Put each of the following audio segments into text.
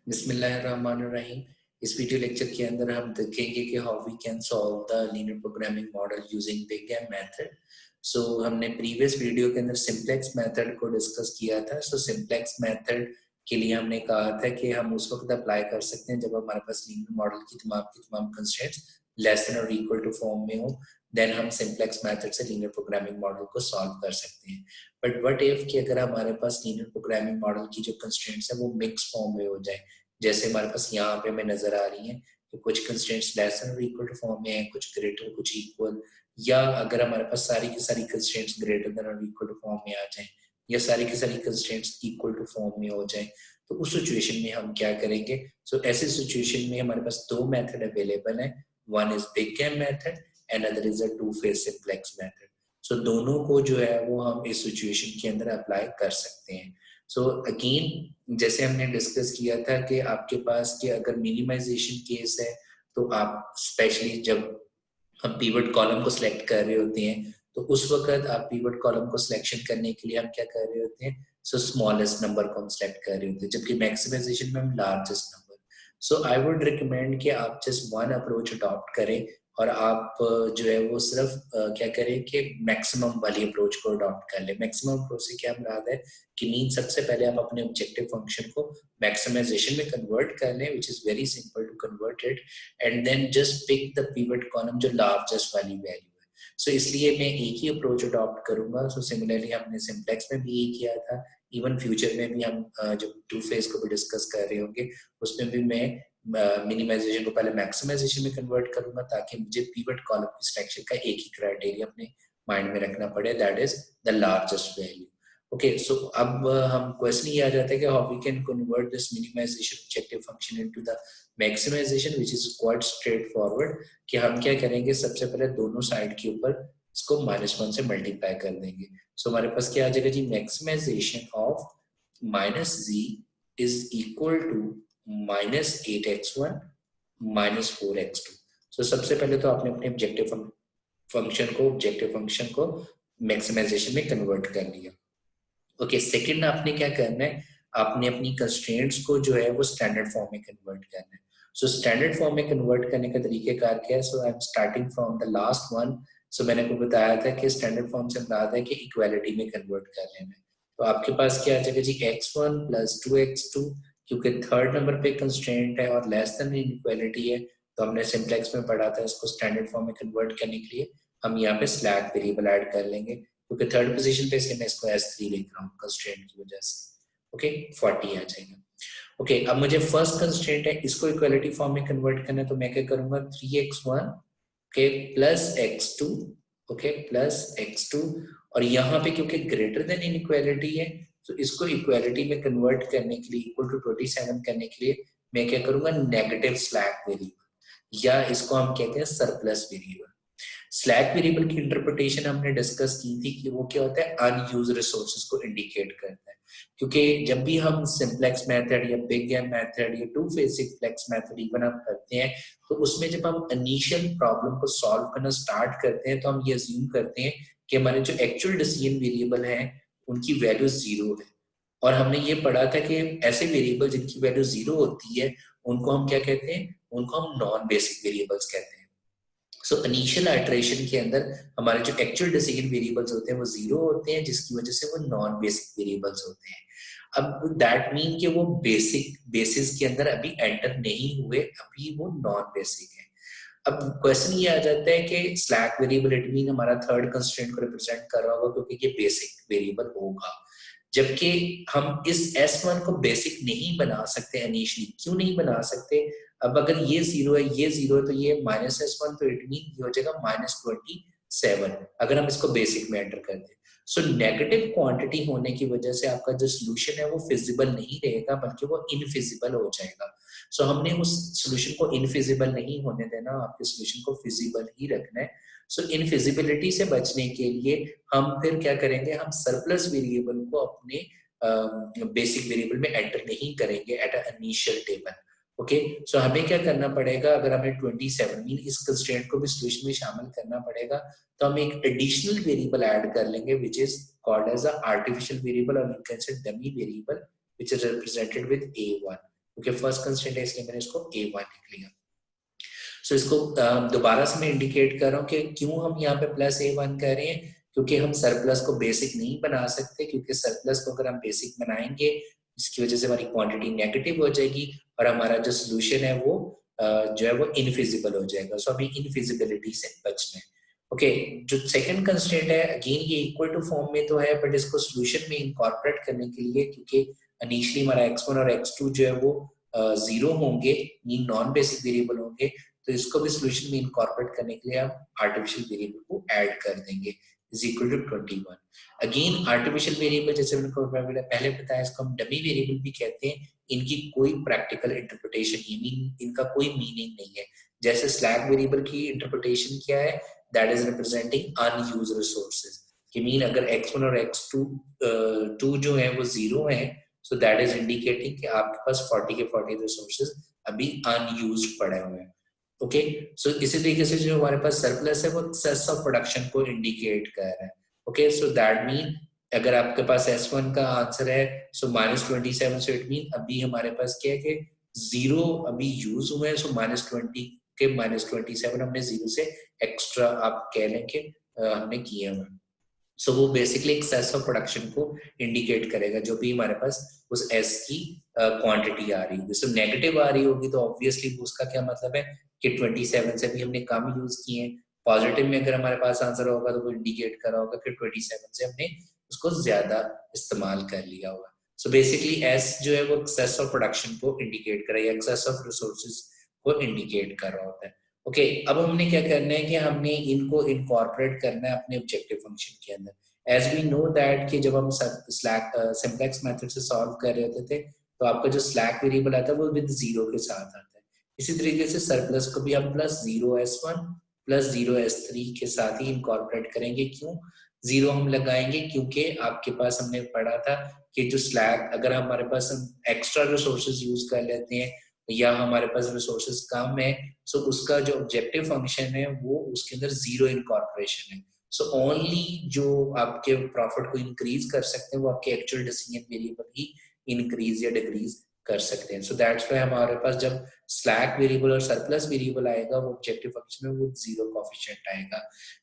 बिस्मिल्लाहिर्रहमानिर्रहीम। इस video lecture के अंदर हम देखेंगे कि how we can solve the linear programming model using big M method. So हमने प्रीवियस वीडियो के अंदर सिंप्लेक्स मेथड को डिस्कस किया था। सो सिंप्लेक्स मेथड के लिए हमने कहा था कि हम उस वक्त अप्लाई कर सकते हैं जब हमारे पास लीनियर मॉडल की तमाम कंस्ट्रेंट्स लेस देन और इक्वल टू फॉर्म में हो, देन हम सिंप्लेक्स मेथड से लीनियर प्रोग्रामिंग मॉडल को सॉल्व कर सकते हैं। बट व्हाट इफ कि अगर हमारे पास लीनियर प्रोग्रामिंग मॉडल की जो कंस्ट्रेंट्स है वो मिक्स फॉर्म में हो जाए, जैसे हमारे पास यहाँ पे हमें नजर आ रही है कि कुछ कंस्ट्रेंट्स लेस देन और इक्वल टू फॉर्म में है, कुछ ग्रेटर कुछ इक्वल, या अगर हमारे पास सारी की सारी कंस्ट्रेंट्स ग्रेटर देन और इक्वल टू फॉर्म में आ जाए या सारी की सारी कंस्ट्रेंट्स इक्वल टू फॉर्म में हो जाए, तो उस सिचुएशन में हम क्या करेंगे। सो ऐसे सिचुएशन में हमारे पास दो मेथड अवेलेबल है, one is big M method and other is a two phase simplex method. So दोनों को जो है वो हम इस सिचुएशन के अंदर अप्लाई कर सकते हैं। सो अगेन जैसे हमने डिस्कस किया था कि आपके पास कि अगर मिनिमाइजेशन केस है तो आप स्पेशली जब हम पिवट कॉलम को सिलेक्ट कर रहे होते हैं तो उस वक्त आप पिवट कॉलम को सिलेक्शन करने के लिए हम क्या कर रहे होते हैं, सो स्मॉलेस्ट नंबर को हम सिलेक्ट कर रहे होते हैं, जबकि मैक्सिमाइजेशन में हम largest number. So I would recommend कि आप जस्ट वन अप्रोच अडॉप्ट करें और आप जो है वो सिर्फ क्या करें कि मैक्सिमम वाली अप्रोच को अडॉप्ट कर ले। मैक्सिमम अप्रोच से क्या मुराद है कि मीन सबसे पहले आप अपने ऑब्जेक्टिव फंक्शन को मैक्सिमाइजेशन में कन्वर्ट कर लें, which is very simple to convert it, and then just pick the pivot column जो लार्जेस्ट वाली वैल्यू है। सो इसलिए मैं एक ही अप्रोच अडॉप्ट करूंगा। सो सिमिलरली हमने सिंप्लेक्स में भी यही किया था, इवन फ्यूचर में भी हम जब टू फेज को भी डिस्कस कर रहे होंगे उसमें भी मैं मिनिमाइजेशन को पहले मैक्सिमाइजेशन में कन्वर्ट करूंगा ताकि मुझे पिवट कॉलम की सिलेक्शन का एक ही क्राइटेरिया अपने माइंड में रखना पड़े, that is the largest value. Okay, so अब हम क्वेश्चन ये आ जाता है कि how we can convert this minimization objective function into the maximization, which is quite straightforward. कि हम क्या करेंगे, सबसे पहले दोनों साइड के ऊपर इसको -1 से मल्टीप्लाई कर देंगे। सो हमारे पास क्या आ जाएगा जी, maximization of -z is equal to -8x1 -4x2। So सबसे पहले तो आपने अपने ऑब्जेक्टिव फंक्शन को मैक्सिमाइजेशन में कन्वर्ट कर लिया। ओके, सेकंड आपने क्या करना है, आपने अपनी कंस्ट्रेंट्स को जो है वो स्टैंडर्ड फॉर्म में कन्वर्ट करना है। सो स्टैंडर्ड फॉर्म में कन्वर्ट करने का तरीकेकार क्या है, so I am starting from the last one. So मैंने आपको बताया था कि स्टैंडर्ड फॉर्म से मुराद है कि इक्वालिटी में कन्वर्ट कर लेना है। तो आपके पास क्या आ जाएगा जी, x1 + 2x2, क्योंकि थर्ड नंबर पे कंस्ट्रेंट है और लेस देन इनइक्वालिटी है, तो हमने सिंप्लेक्स में पढ़ा था इसको स्टैंडर्ड फॉर्म में कन्वर्ट करने के लिए हम यहाँ पे स्लैक वेरिएबल ऐड कर लेंगे, क्योंकि थर्ड पोजीशन पे इसलिए मैं इसको S3 लिख रहा हूँ कंस्ट्रेंट की वजह से। ओके, 40 आ जाएगा। ओके, अब मुझे फर्स्ट कंस्ट्रेंट है इसको इक्वालिटी फॉर्म में कन्वर्ट करना है, तो मैं क्या करूंगा, 3x1 okay plus x2 okay plus x2, और यहाँ पे क्योंकि ग्रेटर देन इनइक्वालिटी है तो इसको इक्वालिटी में कन्वर्ट करने के लिए, इक्वल टू 27 करने के लिए मैं क्या करूंगा, नेगेटिव स्लैक वेरिएबल, या इसको हम कहते हैं सरप्लस वेरिएबल। स्लैक वेरिएबल की इंटरप्रिटेशन हमने डिस्कस की थी कि वो क्या होता है, अनयूज्ड रिसोर्सेज को इंडिकेट करता है। क्योंकि जब भी हम सिंप्लेक्स मेथड या बिग गेम मेथड या to phase simplex method even हम करते हैं, तो उसमें जब हम इनिशियल प्रॉब्लम को सॉल्व करना स्टार्ट करते हैं तो हम ये अज्यूम करते हैं कि हमारे जो एक्चुअल डिसीजन वेरिएबल हैं उनकी वैल्यू 0 है। और हमने ये पढ़ा था कि ऐसे वेरिएबल जिनकी वैल्यू 0 होती है उनको हम क्या कहते हैं, उनको हम नॉन बेसिक वेरिएबल्स कहते हैं। सो इनिशियल आइटरेशन के अंदर हमारे जो एक्चुअल डिसीजन वेरिएबल्स होते हैं वो 0 होते हैं, जिसकी वजह से वो नॉन बेसिक वेरिएबल्स होते हैं। अब दैट मीन कि वो बेसिस के अंदर अभी एंटर नहीं हुए, अभी वो नॉन बेसिक है। अब क्वेश्चन ये आ जाता है कि स्लैक वेरिएबल इट मीन हमारा थर्ड कंस्ट्रेंट को रिप्रेजेंट कर रहा होगा, क्योंकि ये बेसिक वेरिएबल होगा, जबकि हम इस S1 को बेसिक नहीं बना सकते इनिशियली। क्यों नहीं बना सकते, अब अगर ये 0 है ये 0 है तो ये -S1, तो इट मीन ये हो जाएगा -27 अगर हम इसको बेसिक में एंटर कर दें। सो नेगेटिव क्वांटिटी होने की वजह से आपका जो सोल्यूशन है वो फिजिबल नहीं रहेगा, बल्कि वो इनफिजिबल हो जाएगा। सो हमने उस सोल्यूशन को इनफिजिबल नहीं होने देना, आपके सोल्यूशन को फिजिबल ही रखना है। सो इनफिजिबिलिटी से बचने के लिए हम फिर क्या करेंगे, हम सरप्लस वेरिएबल को अपने बेसिक वेरिएबल में एंटर नहीं करेंगे at a initial table. Okay, so हमें क्या करना पड़ेगा, अगर हमें 27 मीन इस कंस्ट्रेंट को भी सोल्यूशन में शामिल करना पड़ेगा, तो हम एक एडिशनल वेरिएबल ऐड कर लेंगे which is called as a artificial variable, और you can say dummy variable which is represented with A1, क्योंकि फर्स्ट कंस्ट्रेंट है इसलिए मैंने इसको A1 लिख लिया। सो इसको दोबारा से मैं इंडिकेट कर रहा हूँ कि क्यों हम यहाँ पे प्लस A1 कर रहे हैं, क्योंकि हम सरप्लस को बेसिक नहीं बना सकते, क्योंकि सरप्लस को अगर हम बेसिक बनाएंगे इसकी वजह से हमारी क्वांटिटी नेगेटिव हो जाएगी और हमारा जो सोल्यूशन है वो जो है वो इनफिजिबल हो जाएगा। सो अभी इनफिजिबिलिटी से बचना है। ओके, जो सेकंड कंस्ट्रेंट है अगेन ये इक्वल टू फॉर्म में तो है, बट इसको सोल्यूशन में इनकॉर्पोरेट करने के लिए, क्योंकि इनिशियली हमारा x1 और x2 जो है वो जीरो होंगे, मीन नॉन बेसिक वेरिएबल होंगे, तो इसको भी सोल्यूशन में इनकॉर्पोरेट करने के लिए हम आर्टिफिशियल वेरिएबल को ऐड कर देंगे is equal to 21। Again artificial variable जैसे मैंने पहले बताया इसको हम डमी वेरिएबल भी कहते हैं, इनकी कोई प्रैक्टिकल इंटरप्रिटेशन नहीं, मीन इनका कोई मीनिंग नहीं है। जैसे स्लैक वेरिएबल की इंटरप्रिटेशन क्या है, that is representing unused resources, कि मीन अगर x1 और x2 जो है वो जीरो है, सो दैट इज इंडिकेटिंग कि आपके पास 40 के 40 रिसोर्सेज अभी अनयूज्ड पड़े हुए हैं। ओके, सो इसी तरीके से जो हमारे पास सरप्लस है वो एक्सेस ऑफ प्रोडक्शन को इंडिकेट कर रहा है। ओके, सो दैट मीन अगर आपके पास S1 का आंसर है सो -27, सो इट मीन अभी हमारे पास क्या है कि जीरो अभी यूज हुए हैं, सो -20 के -27 हमने जीरो से एक्स्ट्रा आप कह लें कि हमने किए हुए। सो वो बेसिकली एक्सेस ऑफ प्रोडक्शन को इंडिकेट करेगा, जो भी हमारे पास उस S की क्वांटिटी आ रही होगी। सो नेगेटिव आ रही होगी तो ऑब्वियसली उसका क्या मतलब है कि 27 से भी हमने कम यूज किए हैं। पॉजिटिव में अगर हमारे पास आंसर होगा तो वो इंडिकेट कर रहा होगा कि 27 से हमने उसको ज्यादा इस्तेमाल कर लिया होगा। सो बेसिकली S जो है वो एक्सेस ऑफ प्रोडक्शन को इंडिकेट कर रहा है, एक्सेस ऑफ रिसोर्सेज को इंडिकेट कर रहा होता है। ओके, अब हमने क्या करना है कि हमने इनको इनकॉर्पोरेट करना है अपने ऑब्जेक्टिव फंक्शन के अंदर। एज वी नो दैट कि जब हम सिंप्लेक्स मेथड से सॉल्व कर रहे होते थे तो आपका जो स्लैक वेरिएबल आता है वो विद जीरो के साथ आता है। इसी तरीके से सरप्लस को भी हम +0 S1 +0 S3 के साथ ही इनकॉर्पोरेट करेंगे। क्यों जीरो हम लगाएंगे, क्योंकि आपके पास हमने पढ़ा था कि जो स्लैक अगर हमारे पास हम एक्स्ट्रा रिसोर्सेज यूज कर लेते हैं या हमारे पास रिसोर्सेज कम है, सो उसका जो ऑब्जेक्टिव फंक्शन है वो उसके अंदर जीरो इनकॉर्पोरेशन है। सो ओनली जो आपके प्रॉफिट को इंक्रीज कर सकते हैं वो आपके एक्चुअल डिसीजन वेरिएबल ही इंक्रीज या डिक्रीज कर सकते हैं। सो दैट्स व्हाई हमारे पास जब स्लैक वेरिएबल और सरप्लस वेरिएबल आएगा वो ऑब्जेक्टिव फंक्शन में वो जीरो कोएफिशिएंट आएगा।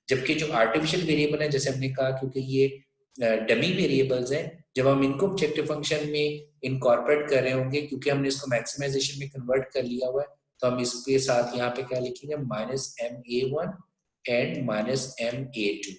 जबकि जो आर्टिफिशियल वेरिएबल है, जैसे हमने कहा, क्योंकि ये डमी वेरिएबल्स हैं, जब हम इनको ऑब्जेक्टिव फंक्शन में इनकॉर्पोरेट कर रहे होंगे, क्योंकि हमने इसको मैक्सिमाइजेशन में कन्वर्ट कर लिया हुआ है, तो हम इसके साथ यहाँ पे क्या लिखेंगे -MA1 and -MA2।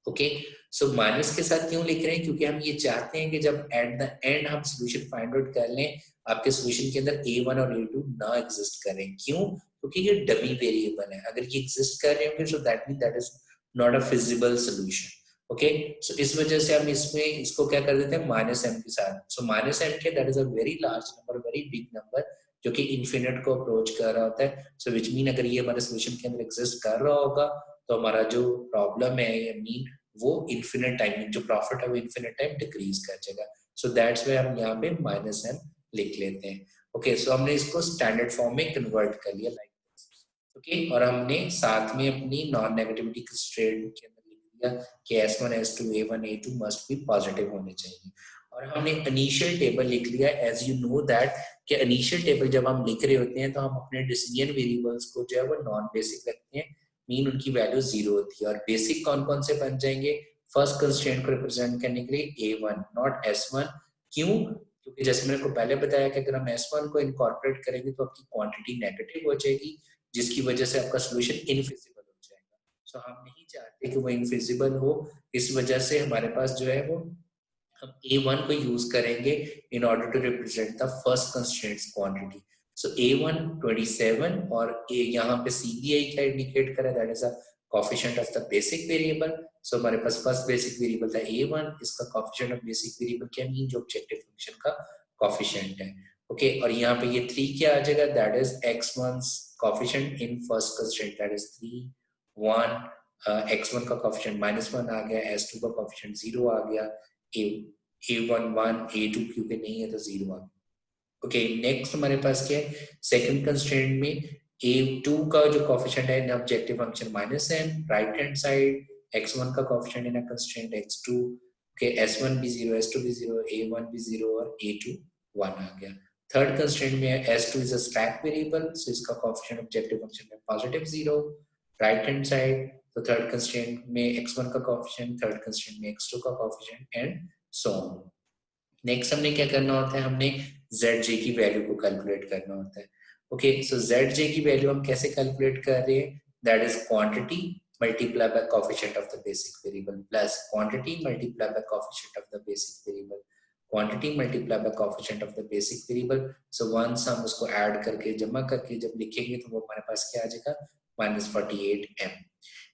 Okay, so minus के साथ क्यों लिख रहे हैं, क्योंकि हम ये चाहते हैं कि जब एट द एंड हम सोल्यूशन फाइंड आउट कर लें आपके सोल्यूशन के अंदर A1 और A2 ना एग्जिस्ट करें। क्यों, क्योंकि ये डमी वेरिएबल है। अगर ये एग्जिस्ट कर रहे होंगे so that mean that is not a feasible solution. Okay, so इस वजह से हम इसमें इसको क्या कर देते हैं -m के साथ। सो -m के that is a very large number, very big number, जो कि इन्फिनिट को अप्रोच कर रहा होता है। सो विच मीन अगर ये हमारे सोल्यूशन के अंदर एग्जिस्ट कर रहा होगा तो हमारा जो प्रॉब्लम है मीन वो इन्फिनिट टाइम, जो प्रॉफिट है वो इन्फिनिट टाइम डिक्रीज कर जाएगा। सो दैट्स व्हाई हम यहाँ पे -m लिख लेते हैं। ओके, सो हमने इसको स्टैंडर्ड फॉर्म में कन्वर्ट कर लिया लाइक दिस। ओके, और हमने साथ में अपनी नॉन नेगेटिविटी कंस्ट्रेंट के अंदर लिख दिया कि S1 S2 A1 A2 must be positive होने चाहिए। और हमने इनिशियल टेबल लिख लिया। एज यू नो दैट कि इनिशियल टेबल जब हम लिख रहे होते हैं तो हम अपने डिसीजन वेरिएबल्स को जो है वो नॉन बेसिक रखते हैं, मीन उनकी वैल्यू जीरो होती है। और बेसिक कौन कौन से बन जाएंगे फर्स्ट कंस्ट्रेंट को रिप्रेजेंट करने के लिए A1 नॉट S1। क्यों, क्योंकि जैसे मैंने को पहले बताया कि अगर हम S1 को इनकॉर्पोरेट करेंगे तो आपकी क्वांटिटी नेगेटिव हो जाएगी, जिसकी वजह से आपका सोल्यूशन इनफिजिबल हो जाएगा। सो हम नहीं चाहते कि वो इनफिजिबल हो, इस वजह से हमारे पास जो है वो हम A1 को यूज करेंगे in order to represent the first constraints quantity. So A1 27 और A यहाँ पे CBI क्या इंडिकेट करे, that is a coefficient of the basic variable. So हमारे पास फर्स्ट बेसिक वेरिएबल था A1, इसका कोएफिशिएंट ऑफ बेसिक वेरिएबल क्या मीन जो ऑब्जेक्टिव फंक्शन का कोएफिशिएंट है। ओके, और यहाँ पे ये 3 क्या आ जाएगा, that is x1's coefficient in first constraint, that is 3 1। x1 का कोएफिशिएंट -1 आ गया, S2 का कोएफिशिएंट 0 आ गया, A1 1, A2 क्योंकि नहीं है तो 0 आ गया। ओके, नेक्स्ट हमारे पास क्या है, सेकंड कंस्ट्रेंट में A2 का जो कोएफिशिएंट है in objective function -m, right hand side x1 का कोएफिशिएंट इन कंस्ट्रेंट x2। ओके, S1 भी 0, S2 भी 0, A1 भी 0 और A2 1 आ गया। थर्ड कंस्ट्रेंट में S2 is a slack variable, so इसका कोएफिशिएंट ऑब्जेक्टिव फंक्शन में पॉजिटिव 0, राइट हैंड साइड। तो थर्ड कंस्ट्रेंट में x1 का कोएफिशिएंट, थर्ड कंस्ट्रेंट में x2 का coefficient and so on. Next हमने क्या करना होता है, हमने zj की वैल्यू को कैलकुलेट करना होता है। ओके, सो zj की वैल्यू हम कैसे कैलकुलेट कर रहे हैं, that is quantity multiply by coefficient of the basic variable plus quantity multiply by coefficient of the basic variable, quantity multiply by coefficient of the basic variable. So once हम उसको add करके जमा करके जब लिखेंगे तो वो हमारे पास क्या आ जाएगा, -48m।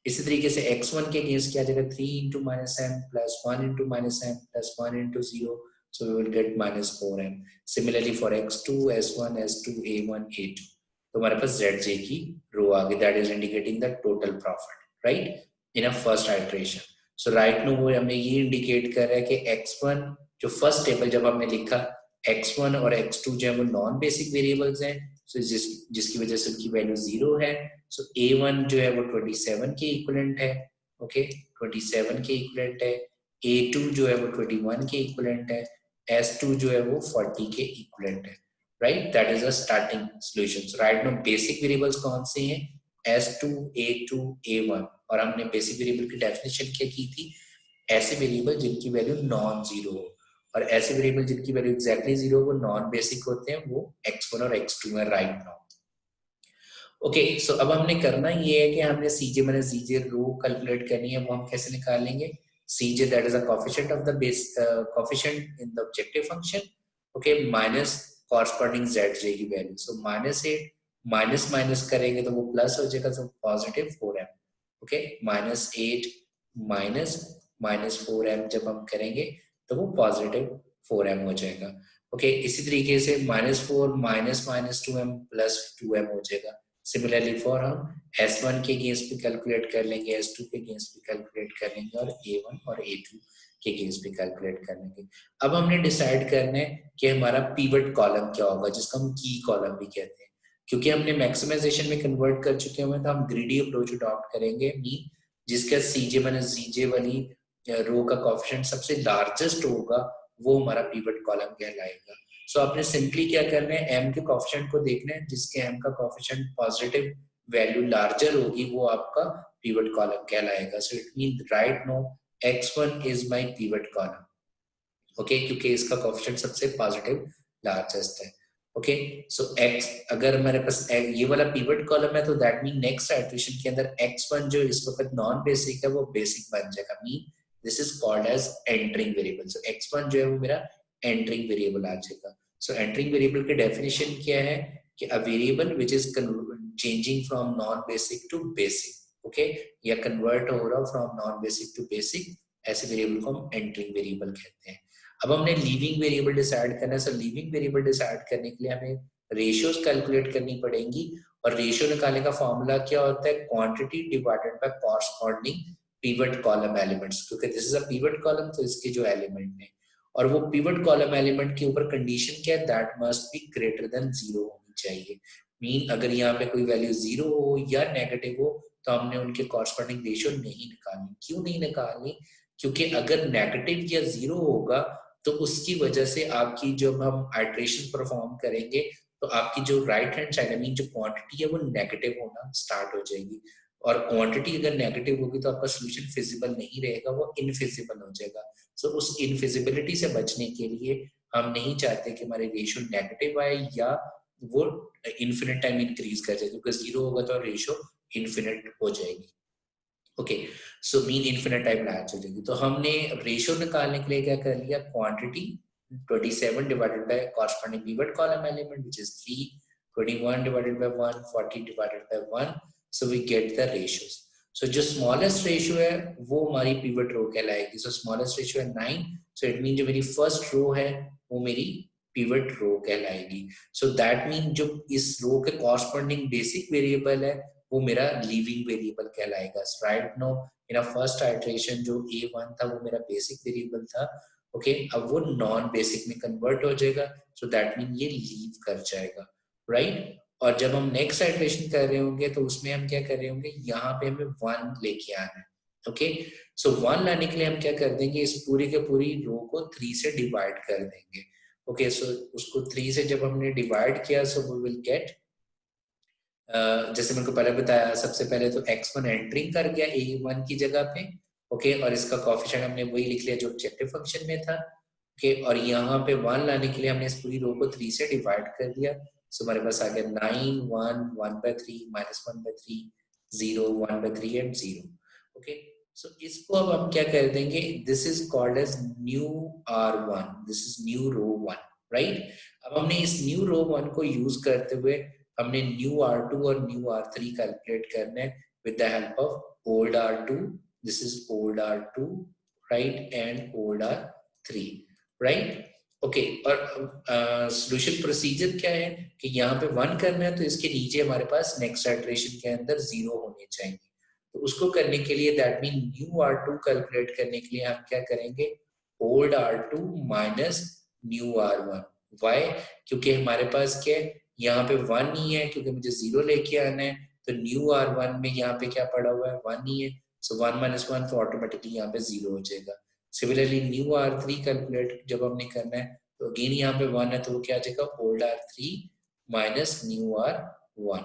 इसी तरीके से x1 के अगेंस्ट क्या आ जाएगा, 3 into -m plus 1 into -m plus 1 into 0, so we will get -4m. Similarly for x2, s1, s2, a1, a2, तो हमारे पास zj की रो आ गई, that is indicating the total profit, right, in a first iteration. So right now वो हमें ये indicate कर रहा है कि x1 जो फर्स्ट टेबल जब हमने लिखा, x1 और x2 जो है वो नॉन बेसिक वेरिएबल्स हैं, so जिसकी वजह से उनकी वैल्यू 0 है। सो a1 जो है वो 27 के इक्विवेलेंट है, ओके 27 के इक्विवेलेंट है, a2 जो है वो 21 के इक्विवेलेंट है, s2 जो है वो 40 के इक्विवेलेंट है, right, that is a starting solution. So right now basic variables कौन से हैं, s2, a2, a1, और हमने बेसिक वेरिएबल की डेफिनेशन क्या की थी, ऐसे वेरिएबल जिनकी वैल्यू नॉन जीरो हो, और ऐसे वेरिएबल जिनकी वैल्यू एग्जैक्टली जीरो वो नॉन बेसिक होते हैं, वो x1 और x2 में राइट नाउ। ओके, सो अब हमने करना ये है कि हमने cj माइनस zj रो कैलकुलेट करनी है, वो हम कैसे निकालेंगे, cj that is a coefficient of the base coefficient in the objective function, okay, minus corresponding zj की वैल्यू। सो -8 माइनस माइनस करेंगे तो वो प्लस हो जाएगा, तो positive 4m, okay, -8 minus -4m जब हम करेंगे तो वो पॉजिटिव 4m हो जाएगा। ओके, इसी तरीके से -4 माइनस -2m प्लस 2m हो जाएगा। सिमिलरली फॉर हम S1 के अगेंस्ट भी कैलकुलेट कर लेंगे, S2 के अगेंस्ट भी कैलकुलेट कर लेंगे, और A1 और A2 के अगेंस्ट भी कैलकुलेट कर लेंगे। अब हमने डिसाइड करना है कि हमारा पिवट कॉलम क्या होगा, जिसको हम की कॉलम भी कहते हैं। क्योंकि हमने मैक्सिमाइजेशन में कन्वर्ट कर चुके हैं तो हम ग्रीडी अप्रोच अडॉप्ट करेंगे, मीन जिसका cj माइनस zj वाली रो का कोएफिशिएंट सबसे लार्जेस्ट होगा वो हमारा पिवट कॉलम कहलाएगा। सो आपने सिंपली क्या करना है, m के कोएफिशिएंट को देखना है, जिसके m का कोएफिशिएंट पॉजिटिव वैल्यू लार्जर होगी वो आपका पिवट कॉलम कहलाएगा। So it mean right no x1 is my pivot column, okay, क्योंकि इसका कोएफिशिएंट सबसे पॉजिटिव लार्जेस्ट है। ओके, सो x अगर हमारे पास ये वाला पिवट कॉलम है तो दैट मीन नेक्स्ट इटरेशन के अंदर x1 जो इस वक्त नॉन बेसिक है वो बेसिक बन जाएगा, mean this is called as entering variable. So x1 जो है वो मेरा एंटरिंग वेरिएबल आ जाएगा। सो एंटरिंग वेरिएबल की डेफिनेशन क्या है कि a variable which is changing from non basic to basic, okay, या कन्वर्ट हो रहा from non basic to basic, ऐसे वेरिएबल को हम एंटरिंग वेरिएबल कहते हैं। अब हमने लीविंग वेरिएबल डिसाइड करना है। सो लीविंग वेरिएबल डिसाइड करने के लिए हमें रेशियोज कैलकुलेट करनी पड़ेंगी, और रेशियो निकालने का फॉर्मूला क्या होता है, quantity divided by corresponding pivot column elements, क्योंकि this is a pivot column तो इसके जो एलिमेंट है, और वो पिवट कॉलम एलिमेंट के ऊपर कंडीशन क्या है, that must be greater than 0 होनी चाहिए। मीन अगर यहाँ पे कोई वैल्यू 0 हो या नेगेटिव हो तो हमने उनके कॉरस्पॉन्डिंग रेशियो नहीं निकालनी। क्यों नहीं निकालनी, क्योंकि अगर नेगेटिव या 0 होगा तो उसकी वजह से आपकी जब हम आइट्रेशन परफॉर्म करेंगे तो आपकी जो राइट हैंड साइड मीन जो क्वांटिटी है वो नेगेटिव होना स्टार्ट हो जाएगी, और क्वांटिटी अगर नेगेटिव होगी तो आपका सॉल्यूशन फिजिबल नहीं रहेगा, वो इनफिजिबल हो जाएगा। सो उस इनफिजिबिलिटी से बचने के लिए हम नहीं चाहते कि हमारे रेशियो नेगेटिव आए या वो इन्फिनिट टाइम इंक्रीज कर जाए, क्योंकि 0 होगा तो रेशियो इन्फिनिट हो जाएगी। Okay, so mean infinite time latch हो जाएगी। तो हमने रेशियो निकालने के लिए क्या कर लिया, quantity 27 divided by corresponding pivot column element which is 3, 21 divided by 1, 40 divided by 1, so we get the ratios. So जो स्मॉलेस्ट रेशियो है वो हमारी पिवट रो कहलाएगी। सो स्मॉलेस्ट रेशियो है 9, सो इट मीन जो मेरी फर्स्ट रो है वो मेरी पिवट रो कहलाएगी। सो दैट मीन जो इस रो के कॉरस्पॉन्डिंग बेसिक वेरिएबल है वो मेरा लीविंग वेरिएबल कहलाएगा। राइट नो मेरा फर्स्ट आइट्रेशन जो a1 था वो मेरा बेसिक वेरिएबल था, ओके, अब वो नॉन बेसिक में कन्वर्ट हो जाएगा, सो दैट मीन ये लीव कर जाएगा, राइट। और जब हम नेक्स्ट आइट्रेशन कर रहे होंगे तो उसमें हम क्या कर रहे होंगे, यहाँ पे हमें 1 लेके आना है, ओके। सो 1 लाने के लिए हम क्या कर देंगे, इस पूरी के पूरी रो को 3 से डिवाइड कर देंगे, ओके सो उसको 3 से जब हमने डिवाइड किया सो वी विल गेट जैसे मैंने को पहले बताया, सबसे पहले तो x1 एंटरिंग कर गया a1 की जगह पे, ओके और इसका कोएफिशिएंट हमने वही लिख लिया जो ऑब्जेक्टिव फंक्शन में था, ओके और यहाँ पे 1 लाने के लिए हमने इस पूरी रो को 3 से डिवाइड कर दिया, सो हमारे पास आ गया 9 1 1/3 -1/3 0 1/3 एंड 0, ओके सो इसको अब हम क्या कर देंगे, this is called as new r1, this is new row 1, right. अब हमने इस न्यू रो 1 को यूज करते हुए हमने न्यू r2 और न्यू r3 कैलकुलेट करना है with the help of old r2, this is old r2 right and old r3, right, okay और सॉल्यूशन प्रोसीजर क्या है कि यहाँ पे 1 करना है तो इसके नीचे हमारे पास नेक्स्ट आइटरेशन के अंदर 0 होने चाहिए, तो उसको करने के लिए that mean new r2 calculate करने के लिए हम क्या करेंगे, old r2 minus new r1, Y, क्योंकि हमारे पास क्या है यहाँ पे 1 ही है क्योंकि मुझे 0 लेके आना है, तो न्यू r1 में यहाँ पे क्या पड़ा हुआ है 1 ही है, सो 1 - 1 तो ऑटोमेटिकली यहाँ पे 0 हो जाएगा। सिमिलरली न्यू r3 कैलकुलेट जब हमने करना है तो अगेन यहाँ पे 1 है तो वो क्या आ जाएगा old r3 minus new r1,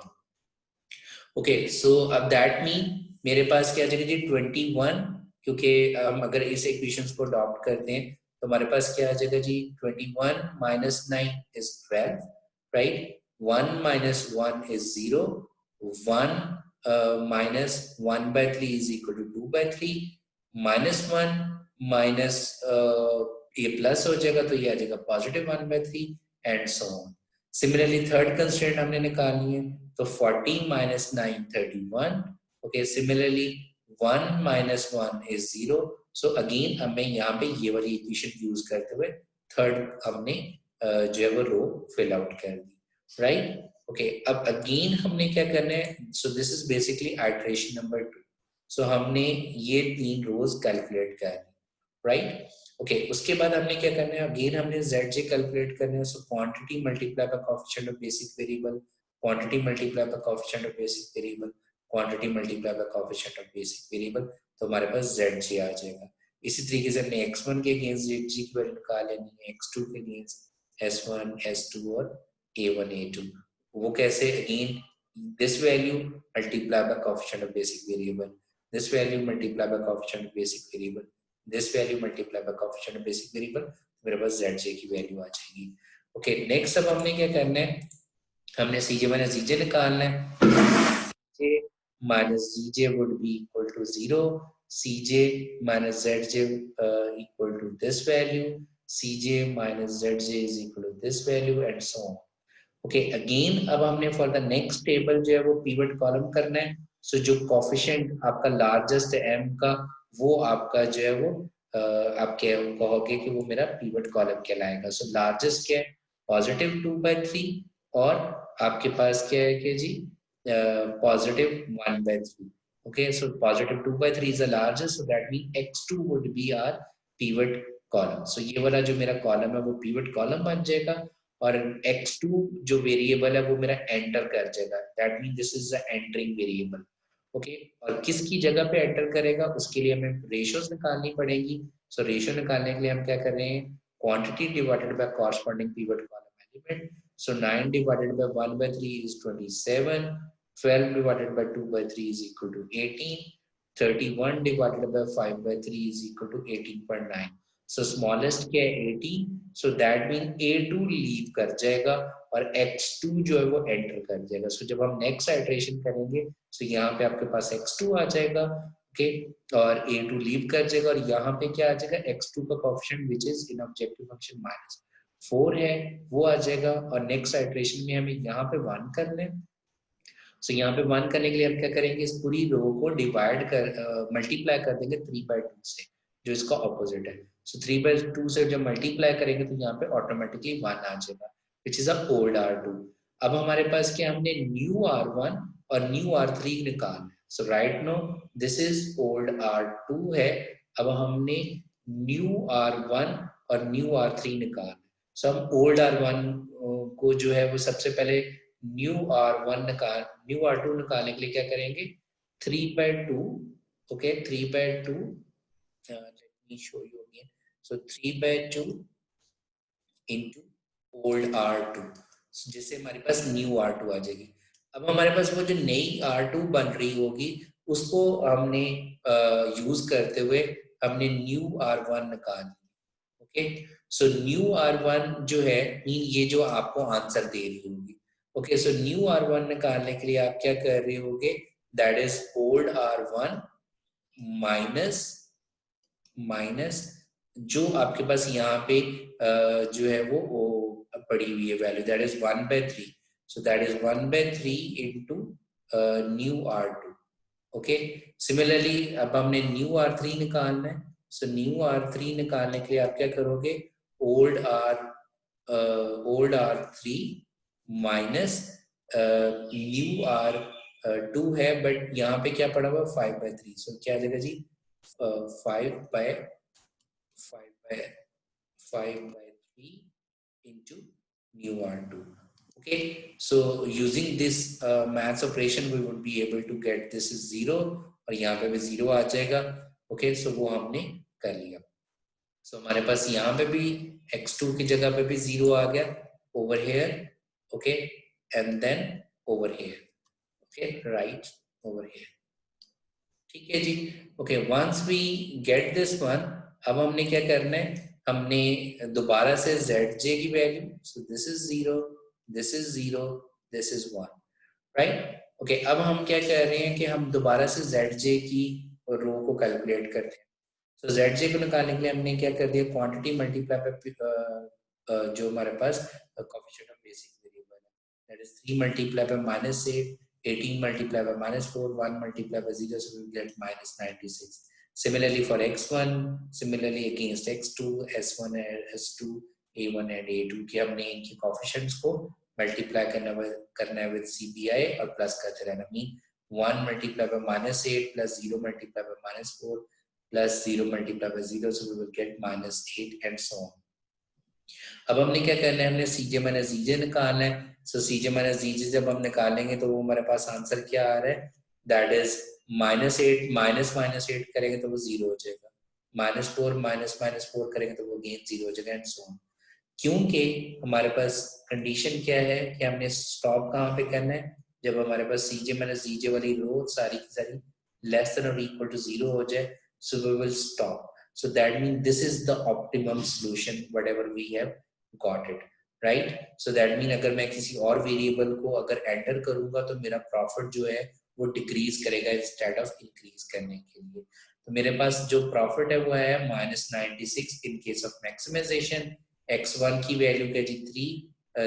okay so अब दैट मीन मेरे पास क्या आ जाएगा जी 21, क्योंकि हम अगर इस इक्वेशंस को अडॉप्ट करते हैं तो हमारे पास क्या आ जाएगा जी 21 - 9 is 12, right, 1 - 1 is 0, 1 minus 1/3 is equal to 2/3, -1 minus ये प्लस हो जाएगा तो ये आ जाएगा positive 1/3 and so on. Similarly third constraint हमने निकालनी है तो 14 - 9 31, okay similarly 1 - 1 is 0, so again हमें यहाँ पे ये वाली इक्वेशन यूज करते हुए थर्ड हमने जो है वो रो फिल आउट कर दी, राइट, ओके अब अगेन हमने क्या करना है, so this is basically iteration number 2, सो हमने ये 3 रोज कैलकुलेट कर ली, राइट, ओके उसके बाद हमने क्या करना है, अगेन हमने zj कैलकुलेट करना है, so quantity multiply by coefficient of basic variable, quantity multiply by coefficient of basic variable, quantity multiply by coefficient of basic variable, तो हमारे पास zj आ जाएगा। इसी तरीके से हमने x1 के अगेंस्ट zj की वैल्यू निकाल लेनी है, x2 के अगेंस्ट s1 s2 और a1 a2, वो कैसे, again this value multiply by coefficient of basic variable, this value multiply by coefficient of basic variable, this value multiply by coefficient of basic variable, मेरे पास zj की value आ जाएगी। Okay next अब हमने क्या करना है, हमने cj माइनस zj निकालना है, j minus zj would be equal to 0, cj minus zj equal to this value, cj minus zj is equal to this value and so on, okay again अब हमने फॉर द नेक्स्ट टेबल जो है वो pivot column करना है, सो जो coefficient आपका largest m का वो आपका जो है वो आप कहोगे कि वो मेरा पिवट कॉलम कहलाएगा, सो लार्जेस्ट क्या है पॉजिटिव 2/3 और आपके पास क्या है कि जी positive 1/3, okay so positive 2/3 is the largest, so that mean x2 would be our pivot column, so ये वाला जो मेरा कॉलम है वो पिवट कॉलम बन जाएगा और x2 जो वेरिएबल है वो मेरा एंटर कर जाएगा, that mean this is the entering variable, okay और किसकी जगह पे एंटर करेगा उसके लिए हमें रेशियोज निकालनी पड़ेगी, सो रेशियो निकालने के लिए हम क्या कर रहे हैं, quantity divided by corresponding pivot column element, so 9 divided by 1/3 is 27, 12 divided by 2/3 is equal to 18, 31 divided by 5/3 is equal to 18.9, so smallest क्या है 18, so that mean a2 leave कर जाएगा और x2 जो है वो एंटर कर जाएगा, so जब हम नेक्स्ट आइटरेशन करेंगे so यहाँ पे आपके पास x2 आ जाएगा, ओके और a2 लीव कर जाएगा और यहाँ पे क्या आ जाएगा x2 का coefficient which is in objective function -4 है वो आ जाएगा और नेक्स्ट आइटरेशन में हमें यहाँ पे 1 करना है, सो यहाँ पे 1 करने के लिए हम क्या करेंगे, इस पूरी रो को डिवाइड कर मल्टीप्लाई कर देंगे 3/2 से जो इसका ऑपोजिट है, सो 3/2 से जब मल्टीप्लाई करेंगे तो यहाँ पे ऑटोमेटिकली 1 आ जाएगा which is a old r2। अब हमारे पास क्या, हमने न्यू r1 और न्यू r3 निकालना है, so right no this is old r2 है, अब हमने न्यू r1 और न्यू r3 निकालना है, सो हम ओल्ड r1 को जो है वो सबसे पहले न्यू r2 निकालने के लिए क्या करेंगे 3/2, okay 3/2 let me show you again, so 3/2 into old R2, जिससे हमारे पास न्यू R2 आ जाएगी। अब हमारे पास वो जो नई R2 बन रही होगी उसको हमने यूज करते हुए हमने न्यू R1 निकाल, ओके। सो न्यू R1 जो है मीन ये जो आपको आंसर दे रही होगी, ओके। सो न्यू R1 निकालने के लिए आप क्या कर रहे होगे, that is old R1 minus minus जो आपके पास यहाँ पे जो है वो पड़ी हुई है value, that is 1/3, so that is 1/3 into new R2, okay. Similarly अब हमने न्यू R3 निकालना है, सो न्यू R3 निकालने के लिए आप क्या करोगे, old R3 minus new R2 है, बट यहाँ पे क्या पड़ा हुआ 5/3, सो क्या आ जाएगा जी, 5/3 into new R2. Okay, so using this maths operation we would be able to get this is 0 और यहाँ पे भी 0 आ जाएगा, okay, so वो हमने कर लिया। so हमारे पास यहाँ पे भी x2 की जगह पे भी 0 आ गया over here, okay, and then over here, okay, right over here, ठीक है जी, okay. Once we get this one, अब हमने क्या करना है, हमने दोबारा से zj की value, so this is 0, this is 0, this is 1, right, okay. अब हम क्या कर रहे हैं कि हम दोबारा से zj की रो को कैलकुलेट करते हैं। सो zj को निकालने के लिए हमने क्या कर दिया, क्वांटिटी मल्टीप्लाई बाय जो हमारे पास कोएफिशिएंट ऑफ बेसिक वेरिएबल है, that is 3 multiply by -8, 18 multiplied by -4, 1 multiplied by 0, so we will get -96. Similarly for x1, similarly against x2, s1 and s2, a1 and a2 कि हमने इनके coefficients को multiply करना है with CBI और plus करते रहना, mean 1 multiplied by -8 plus 0 multiplied by -4 plus 0 multiplied by 0, so we will get -8 and so on. अब हमने क्या करना है, हमने CJ माइनस DJ निकालना है। सो CJ माइनस DJ जब हम निकालेंगे तो वो हमारे पास आंसर क्या आ रहा है, दैट इज -8 माइनस -8 करेंगे तो वो 0 हो जाएगा, -4 माइनस -4 करेंगे तो वो अगेन 0 हो जाएगा एंड सो ऑन। क्योंकि हमारे पास कंडीशन क्या है कि हमने स्टॉप कहाँ पे करना है, जब हमारे पास CJ माइनस DJ वाली रो सारी की सारी लेस देन और इक्वल टू 0 हो जाए, so we will stop. So that means this is the optimum solution whatever we have got it, right? So that means अगर मैं किसी और वेरिएबल को अगर एंटर करूंगा तो मेरा प्रॉफिट जो है वो डिक्रीज करेगा इंस्टेड ऑफ इंक्रीज करने के लिए। तो मेरे पास जो प्रॉफिट है वो है -96 in case of maximisation, x1 की वैल्यू क्या जी 3,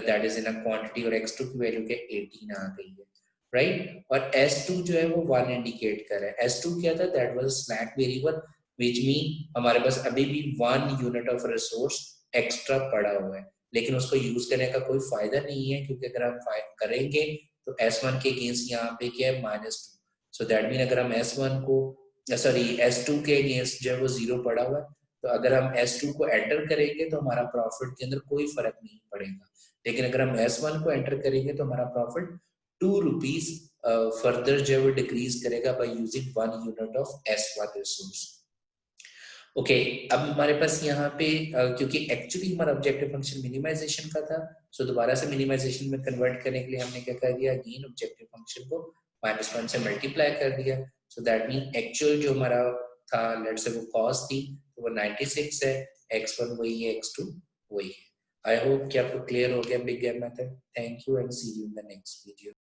that is in a quantity, और x2 की वैल्यू क्या 18 आ गई है, राइट। और s2 जो है वो 1 इंडिकेट कर रहा है। s2 क्या था, that was slack variable, which mean हमारे पास अभी भी 1 यूनिट ऑफ रिसोर्स एक्स्ट्रा पड़ा हुआ है, लेकिन उसको यूज करने का कोई फायदा नहीं है, क्योंकि अगर हम करेंगे तो S1 के अगेंस्ट यहाँ पे क्या है -2, सो दैट मीन अगर हम S1 को सॉरी S2 के अगेंस्ट जो है वो 0 पड़ा हुआ है, तो अगर हम S2 को एंटर करेंगे तो हमारा प्रॉफिट के अंदर कोई फर्क नहीं पड़ेगा, लेकिन अगर हम S1 को एंटर करेंगे तो हमारा प्रॉफिट 2 रुपीज फर्दर जो है वो डिक्रीज करेगा by using 1 unit of S1 resource. Okay, अब हमारे पास यहाँ पे क्योंकि एक्चुअली हमारा ऑब्जेक्टिव फंक्शन मिनिमाइजेशन का था, सो दोबारा से मिनिमाइजेशन में कन्वर्ट करने के लिए हमने क्या कर दिया, अगेन ऑब्जेक्टिव फंक्शन को -1 से मल्टीप्लाई कर दिया, सो दैट मीन एक्चुअल जो हमारा था, लेट्स से वो कॉस थी तो वो 96 है, x1 वही है, x2 वही है। आई होप कि आपको क्लियर हो गया big gap method. Thank you and see you in the next video.